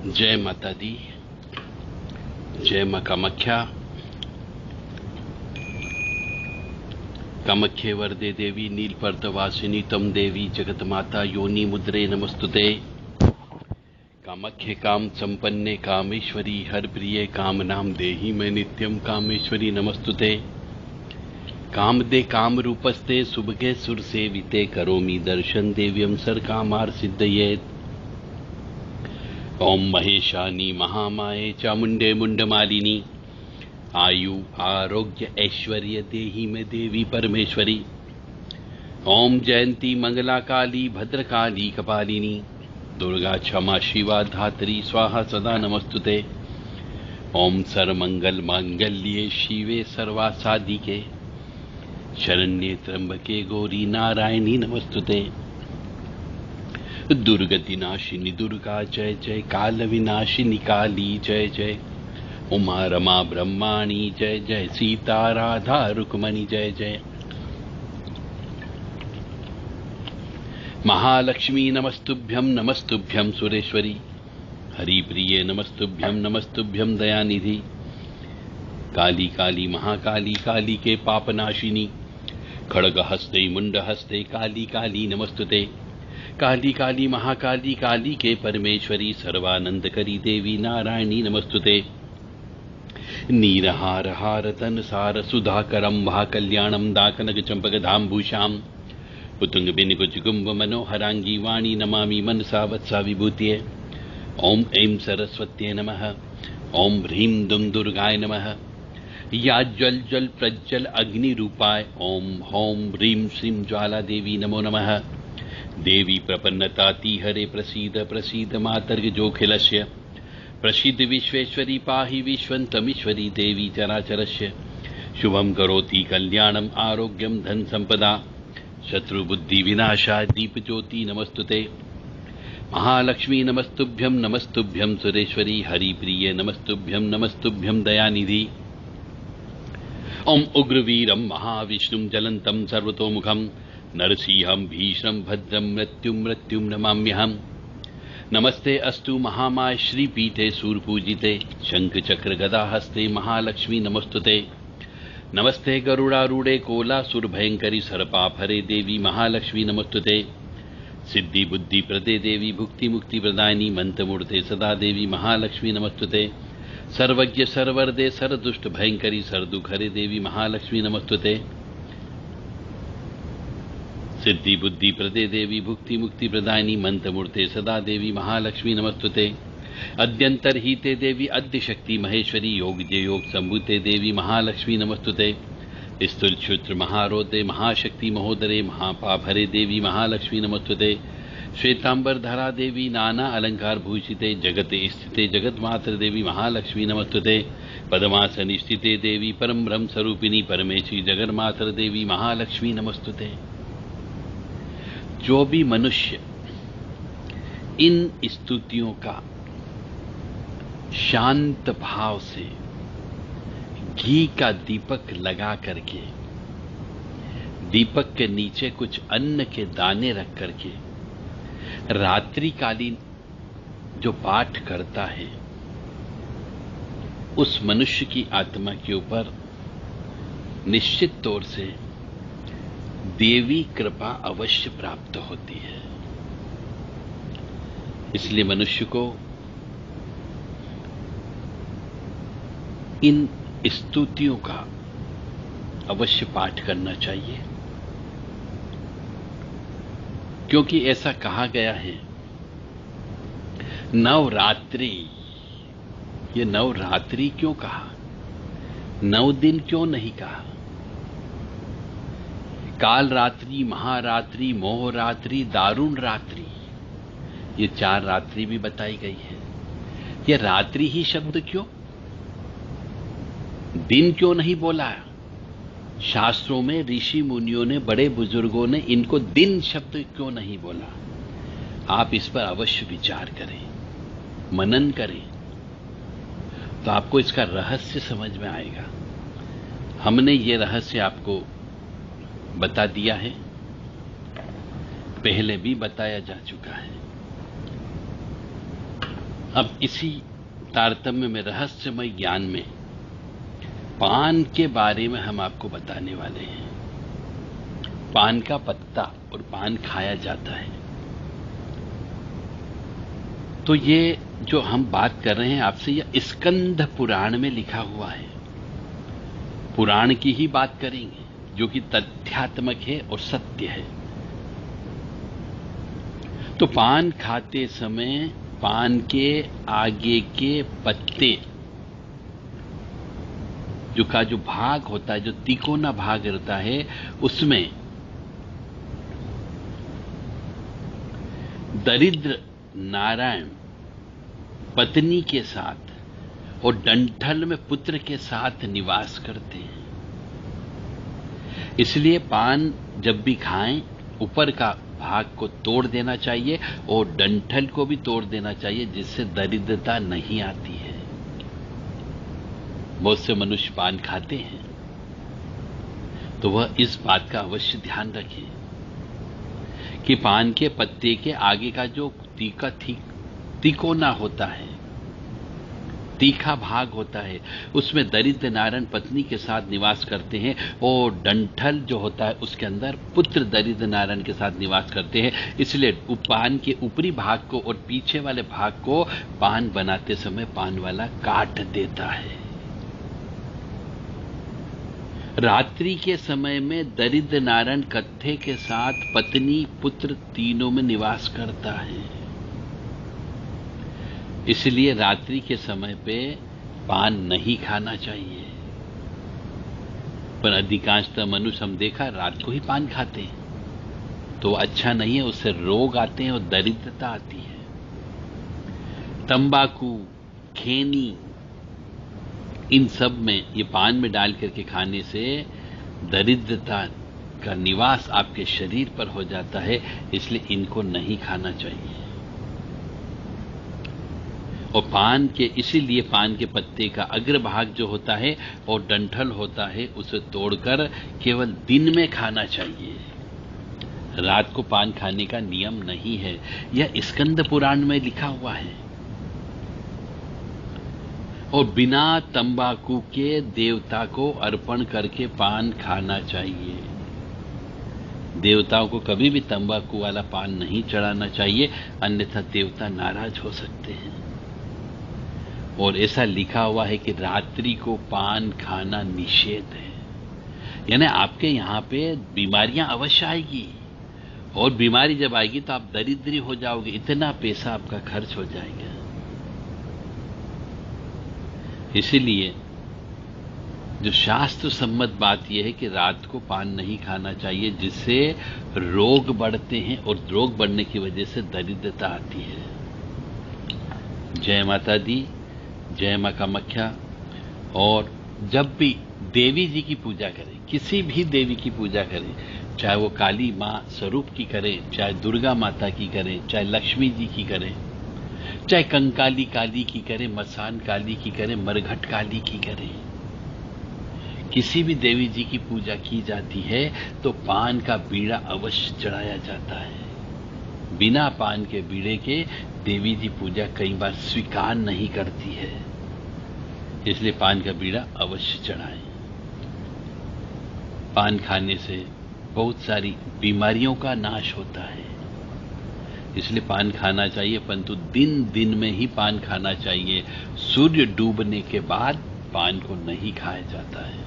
जय माता दी, जय मां कामाख्या। कामाख्ये वरदे देवी नीलपर्दवासिनी तम देवी जगत माता योनि मुद्रे नमस्तुते। कामाख्ये काम संपन्ने कामेश्वरी हर प्रिय काम नाम देहि मैं नित्यम कामेश्वरी नमस्तुते। काम दे काम रूपस्ते सुभगे सुर सेविते करोमि दर्शन देव्यम सर कामार सिद्धयेत। ओम महेशानी महामाये चामुंडे मुंडमालिनी आयु आरोग्य ऐश्वर्य देहि में देवी परमेश्वरी। ओम जयंती मंगला काली भद्रकाली कपालिनी दुर्गा क्षमा शिवा धात्री स्वाहा सदा नमस्तुते। ओम सर्वमंगल मांगल्ये शिवे सर्वासादिके शरण्ये त्र्यंबके गौरी नारायणी नमस्तुते। दुर्गति नाशिनी दुर्गा जय जय, काल विनाशिनी काली जय जय, उमा रमा ब्रह्माणी जय जय, सीता राधा रुक्मणी जय जय। महालक्ष्मी नमस्तुभ्यं नमस्तुभ्यं सुरेश्वरी, हरिप्रिये नमस्तुभ्यं नमस्तुभ्यं दयानिधि। काली काली महाकाली काली के पापनाशिनी खड़ग हस्ते मुंड हस्ते काली काली नमस्तुते। काली काली महाकाली काली के परमेश्वरी सर्वानंद करी देवी नारायणी नमस्तुते। नीरहार हार तन सार सुधाकरम भा कल्याणम दाकनक चंपक धाम भूषाम पुतुंग बिन कुचकुंभ मनोहरांगी वाणी नमामि मनसा वत्सा विभूतिये। ओम ऐं सरस्वत्ये नमः। ओम ह्रीं दुम दुर्गाय नमः। या जल जल प्रज्वल अग्नि रूपाय ओम होम ह्रीं श्रीं ज्वाला देवी नमो नमः। देवी प्रपन्नताति हरे प्रसीद प्रसीद मातर्ग जोखिलस्य प्रसीद विश्वेश्वरी पाहि विश्वन्तमीश्वरी देवी चराचरस्य। शुभं करोति कल्याणम आरोग्यम धन संपदा शत्रुबुद्धि विनाशाय दीप ज्योति नमस्तुते। महालक्ष्मी नमस्तुभ्यं नमस्तुभ्यं सुरेश्वरी हरिप्रिये नमस्तुभ्यं नमस्तुभ्यं दयानिधि। ओम उग्रवीरं महाविष्णुं ज्वलन्तं सर्वतोमुखं नरसिंहं भीषणं भद्रं मृत्युं नमाम्यहम्। नमस्ते अस्तु महामाय श्रीपीठे सूरपूजिते शंख चक्र गदा हस्ते महालक्ष्मी नमस्तुते। नमस्ते गरुड़ारूढ़े कोलासुर भयंकरी सर्पाफरे देवी महालक्ष्मी नमस्तुते। सिद्धि बुद्धि प्रदे देवी भुक्ति मुक्ति प्रदायिनी मंत्रमूर्ते सदा देवी महालक्ष्मी नमस्तुते। सर्वज्ञ सर्वरदे सरदुष्ट भयंकरी सरदुखरे देवी महालक्ष्मी नमस्तुते। सिद्धि बुद्धि प्रदे देवी भुक्ति मुक्ति प्रदायिनी मंत्रमूर्ते सदा देवी महालक्ष्मी नमस्तुते। अद्यंतरहिते देवी अद्य शक्ति महेश्वरी योगजे योग संभूते देवी महालक्ष्मी नमस्तुते। स्थूल क्षुद्र महारोदे महाशक्ति महोदरे महापाभरे देवी महालक्ष्मी नमस्तुते। श्वेतांबर धरा देवी नाना अलंकार भूषिते जगते स्थिते जगत मात्र देवी महालक्ष्मी नमस्तुते। पद्मासनि स्थिते देवी परम ब्रह्म स्वरूपिणी परमेश्वरी जगत मात्र देवी महालक्ष्मी नमस्तुते। जो भी मनुष्य इन स्तुतियों का शांत भाव से घी का दीपक लगा करके दीपक के नीचे कुछ अन्न के दाने रख करके रात्रिकालीन जो पाठ करता है उस मनुष्य की आत्मा के ऊपर निश्चित तौर से देवी कृपा अवश्य प्राप्त होती है। इसलिए मनुष्य को इन स्तुतियों का अवश्य पाठ करना चाहिए, क्योंकि ऐसा कहा गया है नवरात्रि। ये नवरात्रि क्यों कहा, 9 दिन क्यों नहीं कहा? काल रात्रि, महारात्रि, मोहरात्रि, दारुण रात्रि, ये 4 रात्रि भी बताई गई है। ये रात्रि ही शब्द क्यों, दिन क्यों नहीं बोला? शास्त्रों में ऋषि मुनियों ने, बड़े बुजुर्गों ने इनको दिन शब्द क्यों नहीं बोला? आप इस पर अवश्य विचार करें, मनन करें, तो आपको इसका रहस्य समझ में आएगा। हमने ये रहस्य आपको बता दिया है, पहले भी बताया जा चुका है। अब इसी तारतम्य में, रहस्यमय ज्ञान में, पान के बारे में हम आपको बताने वाले हैं। पान का पत्ता और पान खाया जाता है। तो ये जो हम बात कर रहे हैं आपसे, यह स्कंद पुराण में लिखा हुआ है। पुराण की ही बात करेंगे जो कि तथ्यात्मक है और सत्य है। तो पान खाते समय पान के आगे के पत्ते जो भाग होता है, जो तिकोना भाग रहता है, उसमें दरिद्र नारायण पत्नी के साथ और डंठल में पुत्र के साथ निवास करते हैं। इसलिए पान जब भी खाएं, ऊपर का भाग को तोड़ देना चाहिए और डंठल को भी तोड़ देना चाहिए, जिससे दरिद्रता नहीं आती है। बहुत से मनुष्य पान खाते हैं, तो वह इस बात का अवश्य ध्यान रखें कि पान के पत्ते के आगे का जो तिकोना होता है, तीखा भाग होता है, उसमें दरिद्र नारायण पत्नी के साथ निवास करते हैं और डंठल जो होता है उसके अंदर पुत्र दरिद्र नारायण के साथ निवास करते हैं। इसलिए पान के ऊपरी भाग को और पीछे वाले भाग को पान बनाते समय पान वाला काट देता है। रात्रि के समय में दरिद्र नारायण कत्थे के साथ पत्नी पुत्र तीनों में निवास करता है। इसलिए रात्रि के समय पे पान नहीं खाना चाहिए। पर अधिकांशतः मनुष्य हम देखा रात को ही पान खाते हैं, तो अच्छा नहीं है, उससे रोग आते हैं और दरिद्रता आती है। तंबाकू, खैनी, इन सब में ये पान में डाल करके खाने से दरिद्रता का निवास आपके शरीर पर हो जाता है। इसलिए इनको नहीं खाना चाहिए। और पान के, इसीलिए पान के पत्ते का अग्रभाग जो होता है और डंठल होता है, उसे तोड़कर केवल दिन में खाना चाहिए। रात को पान खाने का नियम नहीं है। यह स्कंद पुराण में लिखा हुआ है। और बिना तंबाकू के देवता को अर्पण करके पान खाना चाहिए। देवताओं को कभी भी तंबाकू वाला पान नहीं चढ़ाना चाहिए, अन्यथा देवता नाराज हो सकते हैं। और ऐसा लिखा हुआ है कि रात्रि को पान खाना निषेध है। यानी आपके यहां पे बीमारियां अवश्य आएगी, और बीमारी जब आएगी तो आप दरिद्री हो जाओगे, इतना पैसा आपका खर्च हो जाएगा। इसीलिए जो शास्त्र सम्मत बात यह है कि रात को पान नहीं खाना चाहिए, जिससे रोग बढ़ते हैं और रोग बढ़ने की वजह से दरिद्रता आती है। जय माता दी, जय मां कामाख्या। और जब भी देवी जी की पूजा करें, किसी भी देवी की पूजा करें, चाहे वो काली मां स्वरूप की करें, चाहे दुर्गा माता की करें, चाहे लक्ष्मी जी की करें, चाहे कंकाली काली की करें, मसान काली की करें, मरघट काली की करें, किसी भी देवी जी की पूजा की जाती है तो पान का बीड़ा अवश्य चढ़ाया जाता है। बिना पान के बीड़े के देवी जी पूजा कई बार स्वीकार नहीं करती है। इसलिए पान का बीड़ा अवश्य चढ़ाएं। पान खाने से बहुत सारी बीमारियों का नाश होता है। इसलिए पान खाना चाहिए, परंतु दिन दिन में ही पान खाना चाहिए। सूर्य डूबने के बाद पान को नहीं खाया जाता है।